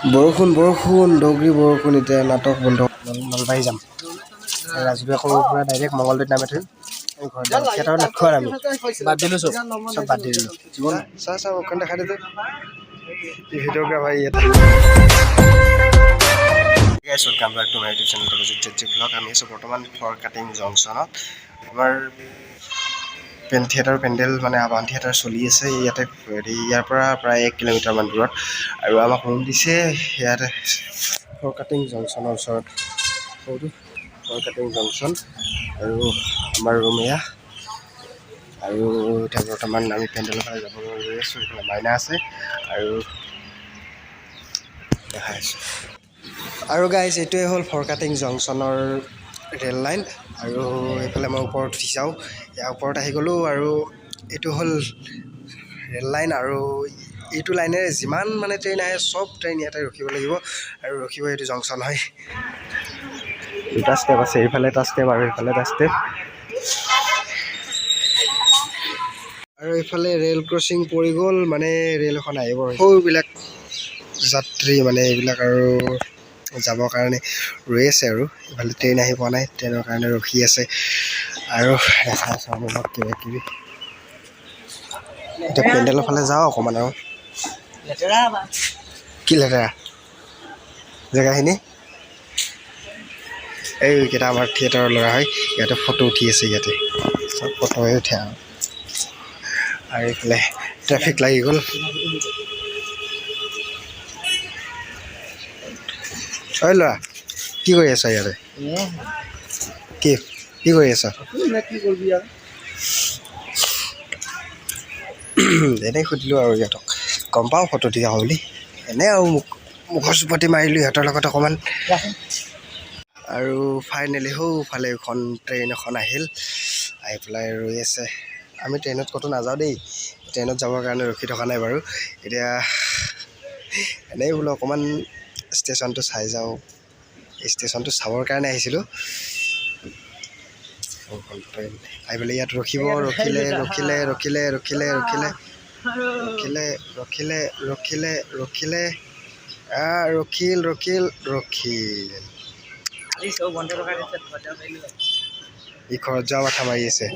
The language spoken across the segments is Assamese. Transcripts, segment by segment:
বৰষুণ বৰষুণ ডগৰি বৰষুণ এতিয়া নাটক বন্ধ নলবাৰী যাম ৰাজবীয়া সৰুৰ পৰা ডাইৰেক্ট মংগলদৈত নামি থৈ ঘৰত যাম থিয়েটাৰত নাখোৱা আমি বাদ দিলোঁ চব বাদ দি দিলোঁ জীৱন চাহ অকণ দেখাই দিলোঁ ভিডিঅ'গ্ৰাফাৰ এটা welcome back to my YouTube channel Z blog আমি আছোঁ বৰ্তমান ফৰ কাটিং জংচনত আমাৰ থিয়েটাৰ পেণ্ডেল মানে আৱাহন থিয়েটাৰ চলি আছে ইয়াতে ইয়াৰ পৰা প্ৰায় 1 কিলোমিটাৰমান দূৰত আৰু আমাক ৰুম দিছে ইয়াতে ফৰ কাটিং জংচনৰ ওচৰত সৰু ফৰ কাটিং জংচন আৰু আমাৰ ৰুম এয়া আৰু এতিয়া বৰ্তমান আমি পেণ্ডেলৰ ফালে যাব গৈ আছোঁ এইফালে মাইনা আছে আৰু দেখাই আছোঁ আৰু গাইজ এইটোৱে হ'ল ফৰ কাটিং জংচনৰ ৰেল লাইন আৰু এইফালে মই ওপৰত উঠি যাওঁ ইয়াৰ ওপৰত আহি গ'লোঁ আৰু এইটো হ'ল ৰেল লাইন আৰু এইটো লাইনেৰে যিমান মানে ট্ৰেইন আহে চব ট্ৰেইন ইয়াতে ৰখিব লাগিব আৰু ৰখিব এইটো জংচন হয় দুটা ষ্টেপ আছে এইফালে এটা ষ্টেপ আৰু এইফালে এটা ষ্টেপ আৰু এইফালে ৰেল ক্ৰচিং পৰি গ'ল মানে ৰেল এখন আহিব সৌবিলাক যাত্ৰী মানে এইবিলাক আৰু যাবৰ কাৰণে ৰৈ আছে আৰু ইফালে ট্ৰেইন আহি পোৱা নাই ট্ৰেইনৰ কাৰণে ৰখি আছে আৰু দেখা চাওঁ মোক কিবা কিবি এতিয়া পেণ্ডেলৰ ফালে যাওঁ অকণমান আৰু কি লেতেৰা জেগাখিনি এইকেইটা আমাৰ থিয়েটাৰৰ ল'ৰা হয় ইয়াতে ফটো উঠি আছে ইয়াতে চব ফটোৱে উঠে আৰু এইফালে ট্ৰেফিক লাগি গ'ল ঐ ল'ৰা কি কৰি আছা ইয়াতে কি কৰি আছা এনেই সুধিলোঁ আৰু ইহঁতক গম পাওঁ ফটো দিয়া হয় বুলি এনেই আৰু মুখৰ চুপতি মাৰিলোঁ সিহঁতৰ লগত অকণমান আৰু ফাইনেলি সৌফালে এখন ট্ৰেইন এখন আহিল আহি পেলাই ৰৈ আছে আমি ট্ৰেইনত ক'তো নাযাওঁ দেই ট্ৰেইনত যাবৰ কাৰণে ৰখি থকা নাই বাৰু এতিয়া এনেই বোলো অকণমান ষ্টেচনটো চাই যাওঁ ষ্টেচনটো চাবৰ কাৰণে আহিছিলোঁ আহি পেলাই ইয়াত ৰখিব ৰখিলে ই ঘৰত যোৱা মাথা মাৰি আছে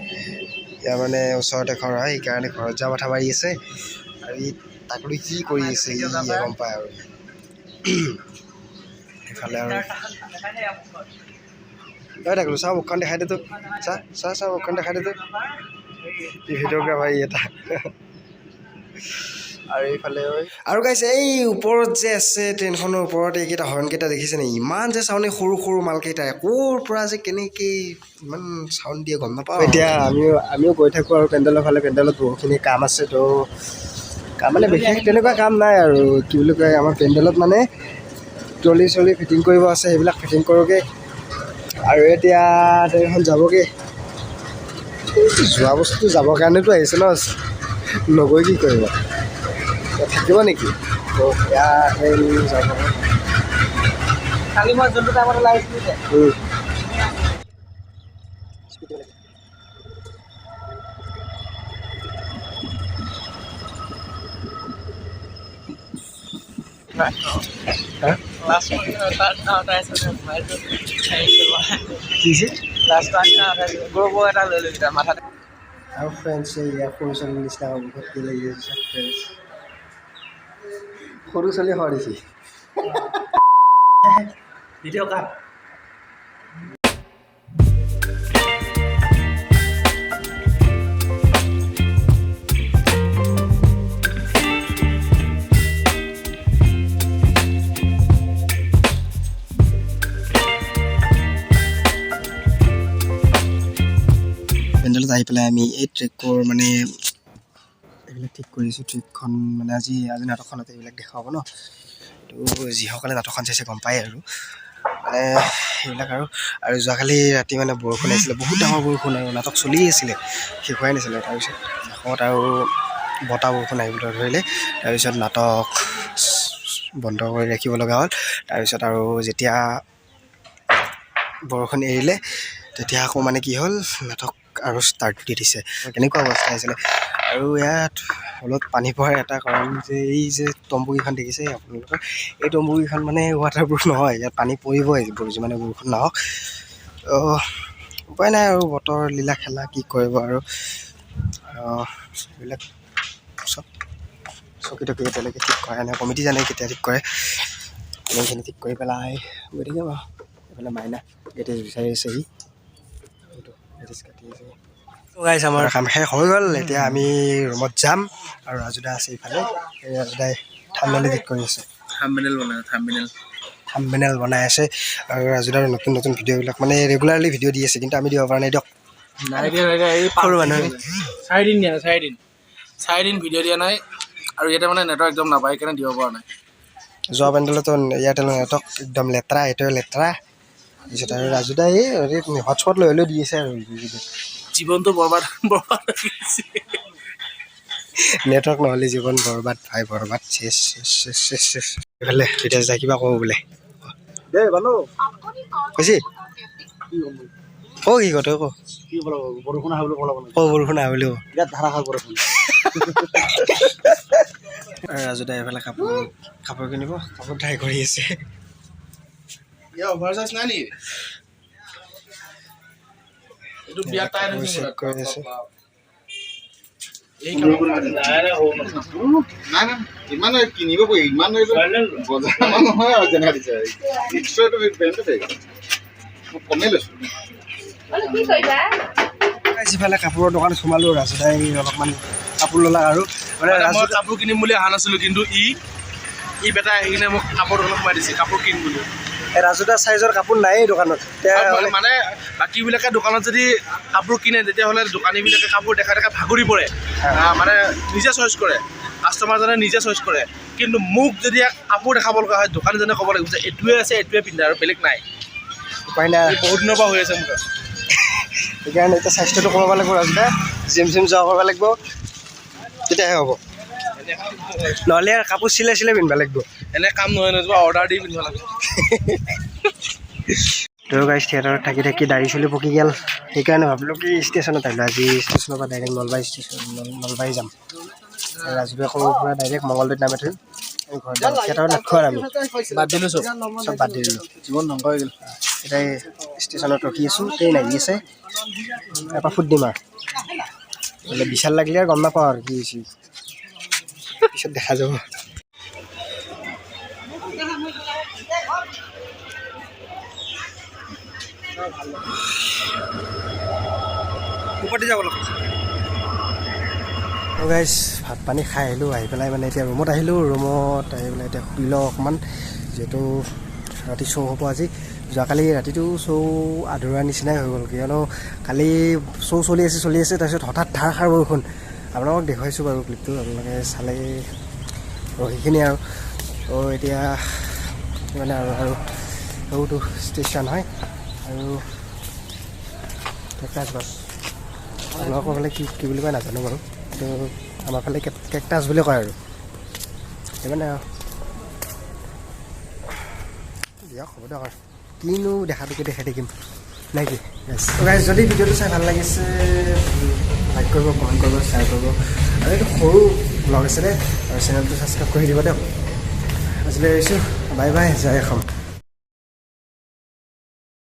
ইয়াৰ মানে ওচৰতে ঘৰ হয় সেইকাৰণে ঘৰত যোৱা মাথা মাৰি আছে আৰু ই তাকলৈ কি কৰি আছে ই গম পায় আৰু সেইফালে আৰু তাকলো চাওঁ মুখখন দেখাই দে তোক চাহ মুখখন দেখাই দে তোক ভিডিঅ'গ্ৰাফাৰ এটা আৰু এইফালে আৰু গাইছে এই ওপৰত যে আছে ট্ৰেইনখনৰ ওপৰত এইকেইটা হৰ্ণকেইটা দেখিছে নে ইমান যে চাউণ্ড সৰু সৰু মালকেইটা ক'ৰ পৰা যে কেনেকৈ ইমান চাউণ্ড দিয়ে গম নাপাওঁ এতিয়া আমিও গৈ থাকোঁ আৰু পেণ্ডেলৰ ফালে পেণ্ডেলত বহুতখিনি কাম আছে তো কাম মানে বিশেষ তেনেকুৱা কাম নাই আৰু কি বুলি কয় আমাৰ পেণ্ডেলত মানে ট্ৰলি চলি ফিটিং কৰিব আছে সেইবিলাক ফিটিং কৰোঁগৈ আৰু এতিয়া ট্ৰেইনখন যাবগৈ যোৱা বস্তু যাবৰ কাৰণেতো আহিছে ন নগৈ কি কৰিব থাকিব নেকি তো এয়া ট্ৰেইন যাব কালি মই যোনটো টাইমত লাগিছিলোঁ আৰু ফ্ৰেণ্ডছ ইয়াৰ সৰু ছোৱালীৰ নিচিনা বহুত কি লাগি আছে ফ্ৰেণ্ডছ সৰু ছোৱালী হয় দেখি ভিডিঅ' কাট পেণ্ডেলত আহি পেলাই আমি এই ট্ৰেকৰ মানে এইবিলাক ঠিক কৰিছোঁ ট্ৰেকখন মানে আজি নাটকখনতে এইবিলাক দেখুৱাব ন তো যিসকলে নাটকখন চাইছে গম পায় আৰু মানে সেইবিলাক আৰু যোৱাকালি ৰাতি মানে বৰষুণ আহিছিলে বহুত ডাঙৰ বৰষুণ আৰু নাটক চলি আছিলে শেষ হোৱাই নাছিলে তাৰপিছত শেষত আৰু বতাহ বৰষুণ আহিবলৈ ধৰিলে তাৰপিছত নাটক বন্ধ কৰি ৰাখিব লগা হ'ল তাৰপিছত আৰু যেতিয়া বৰষুণ এৰিলে তেতিয়া আকৌ মানে কি হ'ল নাটক আৰু ষ্টাৰ্ট দি দিছে কেনেকুৱা অৱস্থা হৈছিলে আৰু ইয়াত অলপ পানী পৰাৰ এটা কাৰণ যে এই যে তম্বুকেইখন দেখিছে আপোনালোকৰ, এই তম্বুকেইখন মানে ৱাটাৰপ্ৰুফ নহয়, ইয়াত পানী পৰিবই যিমানে বৰষুণ নহওক। উপায় নাই আৰু বতৰ লীলা খেলা কি কৰিব আৰু এইবিলাক চব চকী টকী এতিয়ালৈকে ঠিক কৰা নাই, কমিটি জানে কেতিয়া ঠিক কৰে। এইখিনি ঠিক কৰি পেলাই গৈ থাকিম আৰু এইফালে মাইনা গেটেজ বিচাৰি আছেহি, গেটেজ কাটি আছে। গাইছ আমাৰ কাম শেষ হৈ গ'ল, এতিয়া আমি ৰুমত যাম। আৰু ৰাজুদা আছে ইফালে, এই ৰাজুদাই থাম্বনেল এডিট কৰি আছে, থাম্বনেল বনাই আছে। আৰু ৰাজুদাৰ নতুন নতুন ভিডিঅ'বিলাক মানে ৰেগুলাৰলি ভিডিঅ' দি আছে, কিন্তু আমি দিব পৰা নাই দিয়ক। সৰু মানুহ 4 দিন ভিডিঅ' দিয়া নাই, আৰু ইয়াতে মানে নেটৱৰ্ক একদম নাপায়, সেইকাৰণে দিব পৰা নাই। যোৱা পেণ্ডেলতো এয়াৰটেল নেটৱৰ্ক একদম লেতেৰা, এইটোৱে লেতেৰা। তাৰপিছত আৰু ৰাজুদাই এই হটস্পট লৈ হ'লেও দি আছে আৰু জীৱনটো বৰবাদ নেটৱৰ্ক নহ'লে জীৱন বৰবাদ, ভাই বৰবাদ, চেছ চেছ চেছ চেছ চেছ। এইফালে এতিয়া যায় কিবা ক'ব বোলে দেই ভালো কৈছি কি কথা কওঁ বৰষুণ আহা বুলি বৰষুণ আহা বুলি বিৰাট ধাৰাসাৰ বৰষুণ। ৰাজুদা এইফালে কাপোৰ কিনিব, কাপোৰ ট্ৰাই কৰি আছে। চেক কৰি আছে। কিনিব ইমান বজাৰ নহয় আৰু যেনেকৈ দিছে কমেই লৈছোঁ। যিফালে কাপোৰৰ দোকান সোমালোঁ, ৰাজুদাই অলপমান কাপোৰ ল'লা আৰু মানে মই কাপোৰ কিনিম বুলি অহা নাছিলোঁ, কিন্তু ই বেটা আহি কিনে মোক কাপোৰ দোকানত সোমাই দিছে কাপোৰ কিন বুলি। ৰাজুদা চাইজৰ কাপোৰ নায়েই দোকানত। মানে বাকীবিলাকে দোকানত যদি কাপোৰ কিনে তেতিয়াহ'লে দোকানীবিলাকে কাপোৰ দেখাই দেখাই ভাগৰি পৰে, মানে নিজে চইচ কৰে, কাষ্টমাৰজনে নিজে চইচ কৰে। কিন্তু মোক যদি কাপোৰ দেখাব লগা হয়, দোকানীজনে ক'ব লাগিব যে এইটোৱে আছে, এইটোৱে পিন্ধা আৰু বেলেগ নাই। উপায় নাই, বহুত দিনৰ পৰা হৈ আছে মোৰ। সেইকাৰণে এতিয়া স্বাস্থ্যটো কমাব লাগিব ৰাজুদা, জিম যোৱা কৰিব লাগিব, তেতিয়াহে হ'ব। নহ'লে আৰু কাপোৰ চিলাই পিন্ধিব লাগিব। এনে কাম নহয় নহয়, অৰ্ডাৰ দি পিন্ধিব লাগিব। তোৰ গাইজ থিয়েটাৰত থাকি থাকি দাড়ি চুলি পকি গ'ল, সেইকাৰণে ভাবিলোঁ কি ষ্টেচনত আহিলোঁ। আজি ষ্টেচনৰ পৰা ডাইৰেক্ট নলবাৰী যাম। ৰাজুদাই সৰুৰ পৰা ডাইৰেক্ট মংগলদৈত নামি থৈ ঘৰত যাম। থিয়েটাৰত নাথোঁ আৰু আমি বাদ দিলোঁ, চব বাদ দি দিলোঁ, জীৱন ধ্বংস হৈ গ'ল। এতিয়া ষ্টেচনত ৰখি আছোঁ, ট্ৰেইন আহি আছে, এপাক ফুট দিম আৰু বোলে বিশাল লাগিলে আৰু গম নাপাওঁ আৰু কি হৈছে, পিছত দেখা যাব। ওপৰতে যাব লাগিব। গাইজ ভাত পানী খাই আহিলোঁ, আহি পেলাই মানে এতিয়া ৰুমত আহিলোঁ। ৰুমত আহি পেলাই এতিয়া শুই লওঁ অকণমান, যিহেতু ৰাতি শ্ব' হ'ব আজি। যোৱাকালি ৰাতিটো শ্ব' আধৰুৱা নিচিনাই হৈ গ'ল, কিয়নো কালি শ্ব' চলি আছে, তাৰপিছত হঠাৎ ধাৰাসাৰ বৰষুণ। আপোনালোকক দেখুৱাইছোঁ বাৰু ক্লিপটো, আপোনালোকে চালে সেইখিনি আৰু এতিয়া মানে আৰু সৰুটো ষ্টেচন হয় আৰু কেকটাছ বাছ, আপোনালোকৰ ফালে কি বুলি কয় নাজানো বাৰু, কিন্তু আমাৰ ফালে কেকটাছ বুলি কয় আৰু সেইকাৰণে দিয়ক হ'ব দিয়ক আৰু কিনো দেখাটোকে দেখাই থাকিম নে কি। গাইজ যদি ভিডিঅ'টো চাই ভাল লাগিছে লাইক কৰিব, কমেণ্ট কৰিব, শ্বেয়াৰ কৰিব, আৰু এইটো সৰু ব্লগ আছিলে আৰু চেনেলটো ছাবস্ক্ৰাইব কৰি দিব দিয়ক। আজিলৈ এৰিছোঁ, বাই বাই, জয় অসম।